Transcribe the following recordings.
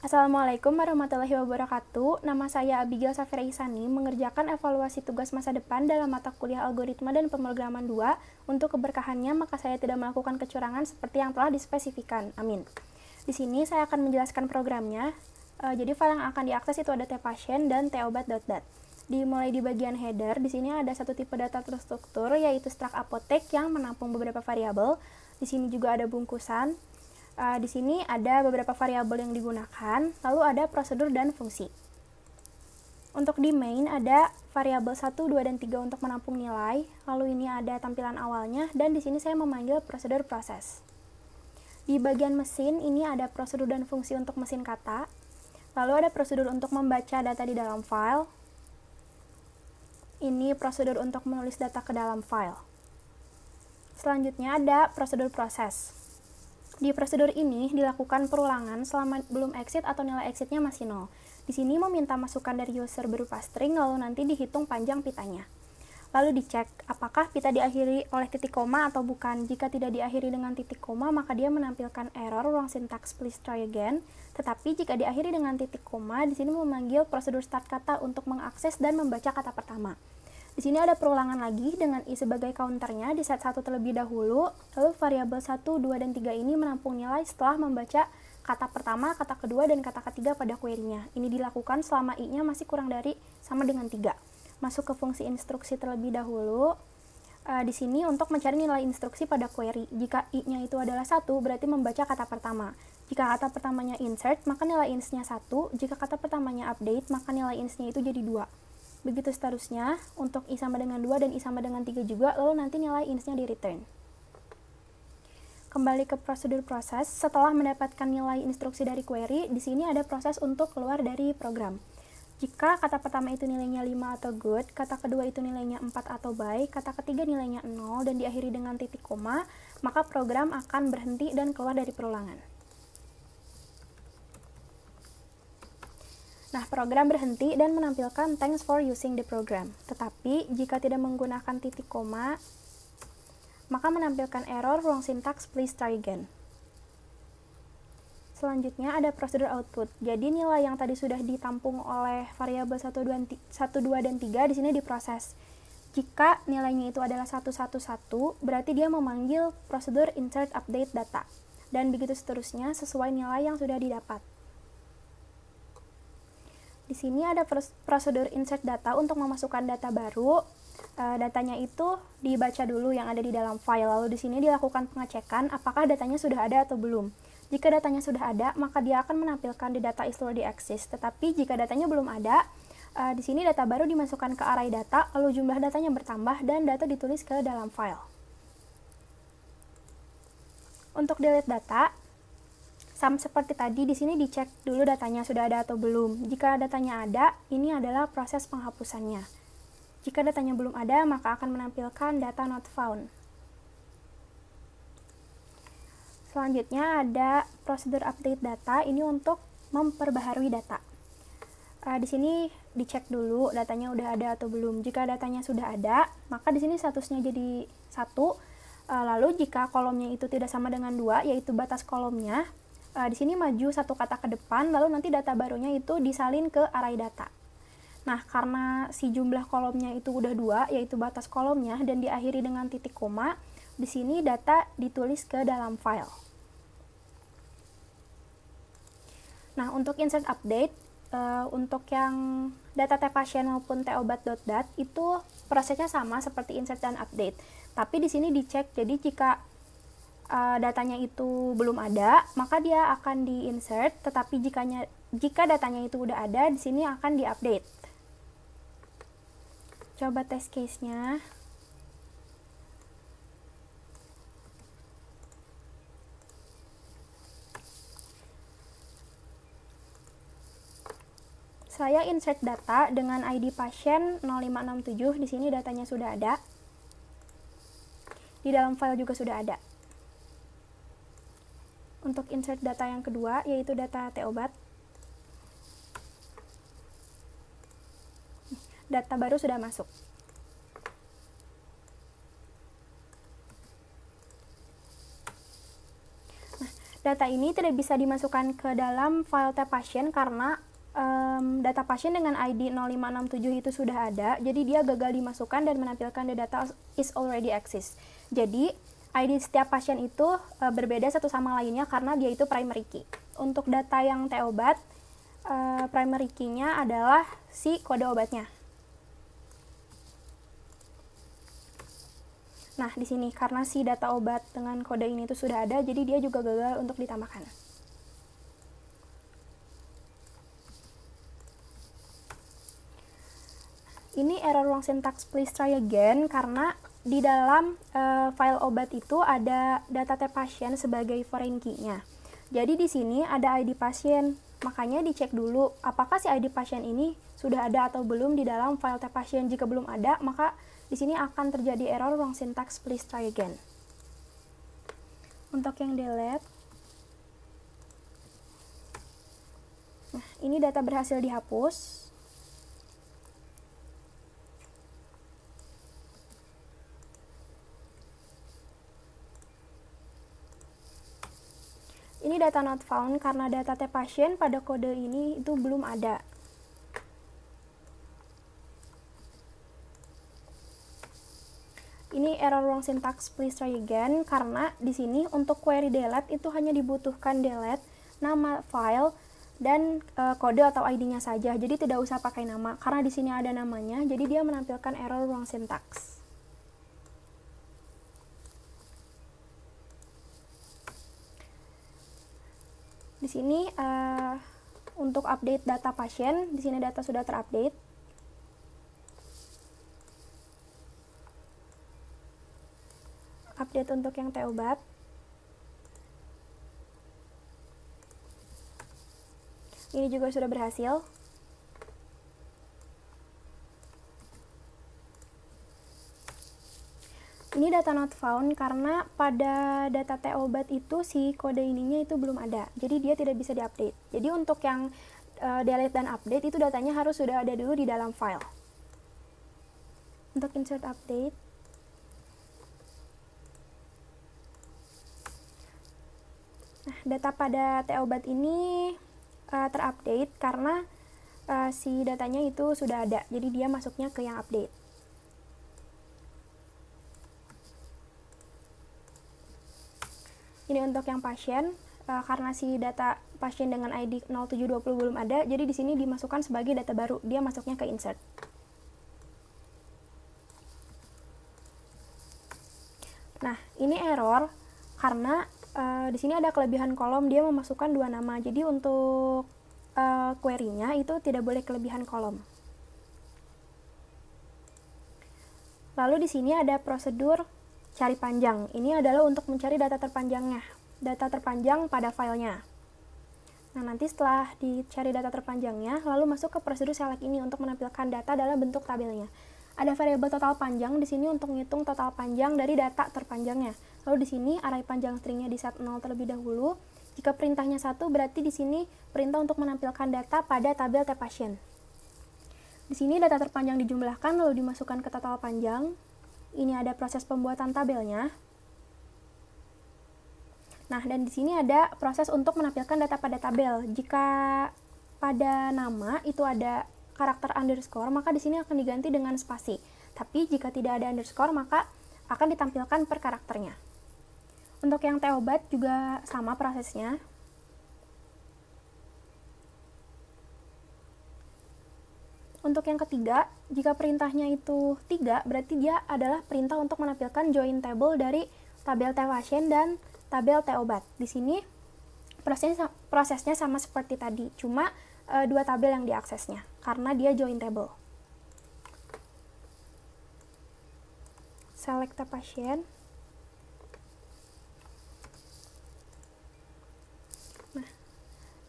Assalamualaikum warahmatullahi wabarakatuh. Nama saya Abigail Safira Ihsani, mengerjakan evaluasi tugas masa depan dalam mata kuliah Algoritma dan Pemrograman 2. Untuk keberkahannya, maka saya tidak melakukan kecurangan seperti yang telah dispesifikan. Amin. Di sini saya akan menjelaskan programnya. Jadi file yang akan diakses itu ada tpasien dan tobat.dat. Dimulai di bagian header, di sini ada satu tipe data terstruktur, yaitu struct apotek yang menampung beberapa variabel. Di sini juga ada bungkusan. Di sini ada beberapa variabel yang digunakan, lalu ada prosedur dan fungsi. Untuk di main ada variabel 1, 2, dan 3 untuk menampung nilai, lalu ini ada tampilan awalnya, dan di sini saya memanggil prosedur proses. Di bagian mesin, ini ada prosedur dan fungsi untuk mesin kata, lalu ada prosedur untuk membaca data di dalam file, ini prosedur untuk menulis data ke dalam file. Selanjutnya ada prosedur proses. Di prosedur ini dilakukan perulangan selama belum exit atau nilai exitnya masih 0. Di sini meminta masukan dari user berupa string, lalu nanti dihitung panjang pitanya. Lalu dicek apakah pita diakhiri oleh titik koma atau bukan. Jika tidak diakhiri dengan titik koma, maka dia menampilkan error wrong syntax, please try again. Tetapi jika diakhiri dengan titik koma, di sini memanggil prosedur start kata untuk mengakses dan membaca kata pertama. Di sini ada perulangan lagi dengan i sebagai counternya, di set 1 terlebih dahulu, lalu variabel 1, 2, dan 3 ini menampung nilai setelah membaca kata pertama, kata kedua, dan kata ketiga pada query-nya. Ini dilakukan selama i-nya masih kurang dari sama dengan 3. Masuk ke fungsi instruksi terlebih dahulu. Di sini untuk mencari nilai instruksi pada query. Jika i-nya itu adalah 1, berarti membaca kata pertama. Jika kata pertamanya insert, maka nilai ins-nya 1. Jika kata pertamanya update, maka nilai ins-nya itu jadi 2. Begitu seterusnya, untuk i sama dengan 2 dan i sama dengan 3 juga, lalu nanti nilai ins-nya di return. Kembali ke prosedur proses, setelah mendapatkan nilai instruksi dari query, di sini ada proses untuk keluar dari program. Jika kata pertama itu nilainya 5 atau good, kata kedua itu nilainya 4 atau baik, kata ketiga nilainya 0 dan diakhiri dengan titik koma, maka program akan berhenti dan keluar dari perulangan. Nah, program berhenti dan menampilkan thanks for using the program. Tetapi, jika tidak menggunakan titik koma, maka menampilkan error wrong syntax, please try again. Selanjutnya ada prosedur output. Jadi nilai yang tadi sudah ditampung oleh variabel 1, 2, dan 3 di sini diproses. Jika nilainya itu adalah 111, berarti dia memanggil prosedur insert update data. Dan begitu seterusnya sesuai nilai yang sudah didapat. Di sini ada prosedur insert data untuk memasukkan data baru. Datanya itu dibaca dulu yang ada di dalam file, lalu di sini dilakukan pengecekan apakah datanya sudah ada atau belum. Jika datanya sudah ada, maka dia akan menampilkan di data is already exist. Tetapi jika datanya belum ada, di sini data baru dimasukkan ke array data, lalu jumlah datanya bertambah dan data ditulis ke dalam file. Untuk delete data, sama seperti tadi, di sini dicek dulu datanya sudah ada atau belum. Jika datanya ada, ini adalah proses penghapusannya. Jika datanya belum ada, maka akan menampilkan data not found. Selanjutnya ada prosedur update data, ini untuk memperbaharui data. Di sini dicek dulu datanya udah ada atau belum. Jika datanya sudah ada, maka di sini statusnya jadi 1. Lalu jika kolomnya itu tidak sama dengan 2, yaitu batas kolomnya, di sini maju satu kata ke depan, lalu nanti data barunya itu disalin ke array data. Nah, karena si jumlah kolomnya itu udah 2, yaitu batas kolomnya, dan diakhiri dengan titik koma, di sini data ditulis ke dalam file. Nah, untuk insert update, untuk yang data tpasien maupun tobat.dat, itu prosesnya sama seperti insert dan update. Tapi di sini dicek, jadi jika datanya itu belum ada, maka dia akan di-insert, tetapi jika datanya itu udah ada, di sini akan di-update. Coba test case-nya. Saya insert data dengan ID pasien 0567, di sini datanya sudah ada. Di dalam file juga sudah ada. Untuk insert data yang kedua, yaitu data tobat. Data baru sudah masuk. Data ini tidak bisa dimasukkan ke dalam file tab pasien karena data pasien dengan ID 0567 itu sudah ada, jadi dia gagal dimasukkan dan menampilkan the data is already exist. Jadi ID setiap pasien itu berbeda satu sama lainnya karena dia itu primary key. Untuk data yang T-obat, primary key-nya adalah si kode obatnya. Nah, di sini karena si data obat dengan kode ini itu sudah ada, jadi dia juga gagal untuk ditambahkan. Ini error wrong syntax, please try again, karena di dalam file obat itu ada data tab pasien sebagai foreign key-nya. Jadi di sini ada ID pasien, makanya dicek dulu apakah si ID pasien ini sudah ada atau belum di dalam file tab pasien. Jika belum ada, maka di sini akan terjadi error wrong syntax, please try again. Untuk yang delete, nah ini data berhasil dihapus. Ini data not found karena data tab pasien pada kode ini itu belum ada. Ini error wrong syntax, please try again, karena di sini untuk query delete itu hanya dibutuhkan delete, nama file, dan kode atau ID-nya saja. Jadi tidak usah pakai nama, karena di sini ada namanya, jadi dia menampilkan error wrong syntax. Di sini untuk update data pasien, di sini data sudah terupdate. Update untuk yang T-obat. Ini juga sudah berhasil. Ini data not found karena pada data T-obat itu si kode ininya itu belum ada. Jadi dia tidak bisa diupdate. Jadi untuk yang delete dan update itu datanya harus sudah ada dulu di dalam file. Untuk insert update, nah, data pada T-obat ini terupdate karena si datanya itu sudah ada. Jadi dia masuknya ke yang update. Ini untuk yang pasien, karena si data pasien dengan ID 0720 belum ada, jadi di sini dimasukkan sebagai data baru, dia masuknya ke insert. Nah, ini error karena di sini ada kelebihan kolom, dia memasukkan dua nama, jadi untuk query-nya itu tidak boleh kelebihan kolom. Lalu di sini ada prosedur cari panjang. Ini adalah untuk mencari data terpanjangnya, data terpanjang pada filenya. Nah, nanti setelah dicari data terpanjangnya, lalu masuk ke prosedur select ini untuk menampilkan data dalam bentuk tabelnya. Ada variabel total panjang di sini untuk menghitung total panjang dari data terpanjangnya. Lalu di sini array panjang stringnya di set 0 terlebih dahulu. Jika perintahnya 1, berarti di sini perintah untuk menampilkan data pada tabel tab pasien. Di sini data terpanjang dijumlahkan lalu dimasukkan ke total panjang. Ini ada proses pembuatan tabelnya. Nah, dan di sini ada proses untuk menampilkan data pada tabel. Jika pada nama itu ada karakter underscore, maka di sini akan diganti dengan spasi. Tapi jika tidak ada underscore, maka akan ditampilkan per karakternya. Untuk yang T-obat juga sama prosesnya. Untuk yang ketiga, jika perintahnya itu 3, berarti dia adalah perintah untuk menampilkan join table dari tabel tab pasien dan tabel T-obat. Di sini prosesnya sama seperti tadi, cuma dua tabel yang diaksesnya, karena dia join table. Select tab pasien.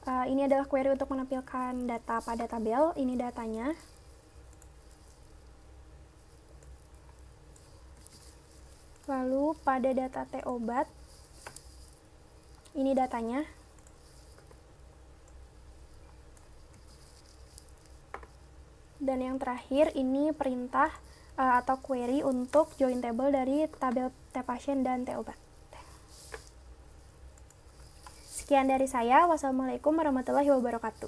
Nah, ini adalah query untuk menampilkan data pada tabel. Ini datanya. Lalu pada data T-obat, ini datanya. Dan yang terakhir, ini perintah atau query untuk join table dari tabel tab pasien dan T-obat. Sekian dari saya. Wassalamualaikum warahmatullahi wabarakatuh.